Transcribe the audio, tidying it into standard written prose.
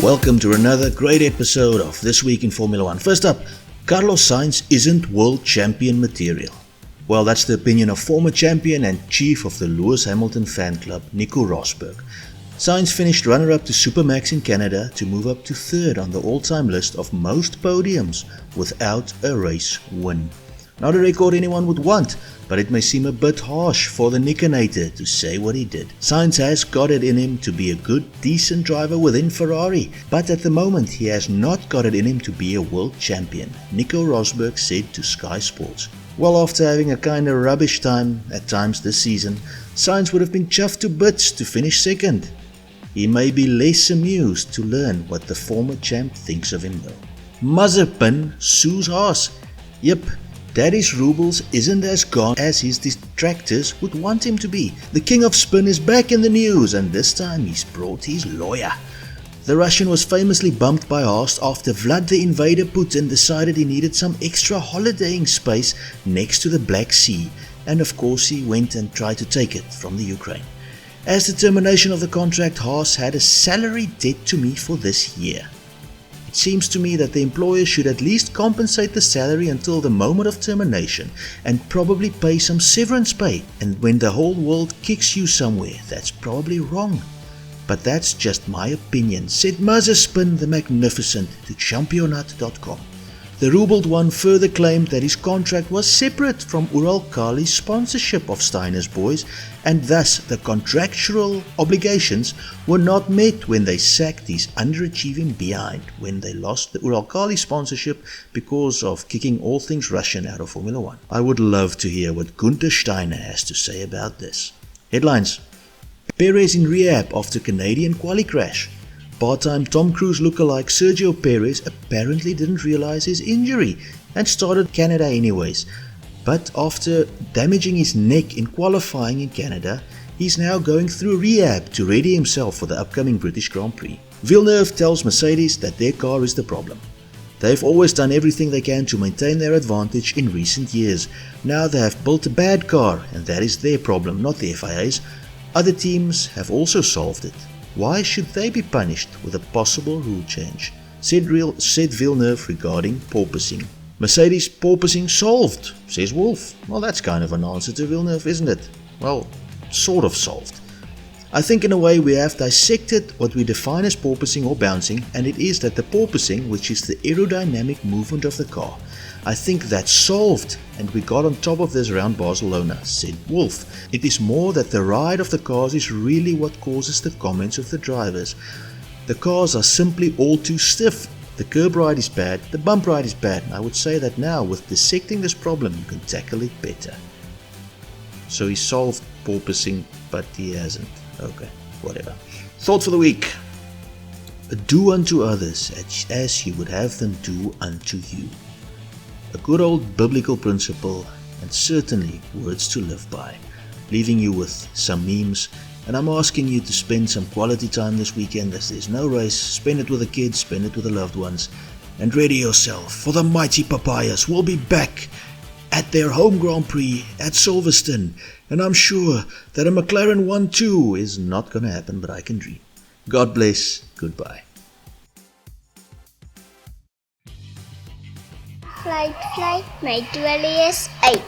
Welcome to another great episode of This Week in Formula One. First up, Carlos Sainz isn't world champion material. Well, that's the opinion of former champion and chief of the Lewis Hamilton fan club, Nico Rosberg. Sainz finished runner-up to Supermax in Canada to move up to third on the all-time list of most podiums without a race win. Not a record anyone would want, but it may seem a bit harsh for the Nikinator to say what he did. Sainz has got it in him to be a good, decent driver within Ferrari, but at the moment he has not got it in him to be a world champion, Nico Rosberg said to Sky Sports. Well, after having a kinda rubbish time at times this season, Sainz would have been chuffed to bits to finish second. He may be less amused to learn what the former champ thinks of him though. Mazepin sues Haas. Yep, Daddy's rubles isn't as gone as his detractors would want him to be. The king of spin is back in the news, and this time he's brought his lawyer. The Russian was famously bumped by Haas after Vlad the Invader Putin decided he needed some extra holidaying space next to the Black Sea, and of course he went and tried to take it from the Ukraine. As the termination of the contract, Haas had a salary debt to me for this year. It seems to me that the employer should at least compensate the salary until the moment of termination and probably pay some severance pay. And when the whole world kicks you somewhere, that's probably wrong. But that's just my opinion, said Mazepin the Magnificent to Championat.com. The rubled one further claimed that his contract was separate from Uralkali's sponsorship of Steiner's boys, and thus the contractual obligations were not met when they sacked his underachieving behind when they lost the Uralkali sponsorship because of kicking all things Russian out of Formula One. I would love to hear what Günther Steiner has to say about this. Headlines: Perez in rehab after Canadian quali crash. Part-time Tom Cruise lookalike Sergio Perez apparently didn't realize his injury and started Canada anyways. But after damaging his neck in qualifying in Canada, he's now going through rehab to ready himself for the upcoming British Grand Prix. Villeneuve tells Mercedes that their car is the problem. They've always done everything they can to maintain their advantage in recent years. Now they have built a bad car, and that is their problem, not the FIA's. Other teams have also solved it. Why should they be punished with a possible rule change? Said Villeneuve regarding porpoising. Mercedes porpoising solved, says Wolff. Well, that's kind of an answer to Villeneuve, isn't it? Well, sort of solved. I think in a way we have dissected what we define as porpoising or bouncing, and it is that the porpoising, which is the aerodynamic movement of the car, I think that's solved, and we got on top of this around Barcelona, said Wolff. It is more that the ride of the cars is really what causes the comments of the drivers. The cars are simply all too stiff. The curb ride is bad, the bump ride is bad, and I would say that now with dissecting this problem you can tackle it better. So he solved porpoising, but he hasn't. Okay, whatever. Thought for the week. Do unto others as you would have them do unto you. A good old biblical principle, and certainly words to live by. Leaving you with some memes, and I'm asking you to spend some quality time this weekend as there's no race. Spend it with the kids, spend it with the loved ones, and ready yourself for the mighty Papayas. We'll be back at their home Grand Prix at Silverstone, and I'm sure that a McLaren 1-2 is not going to happen, but I can dream. God bless, goodbye. Flight, my 12 years 8.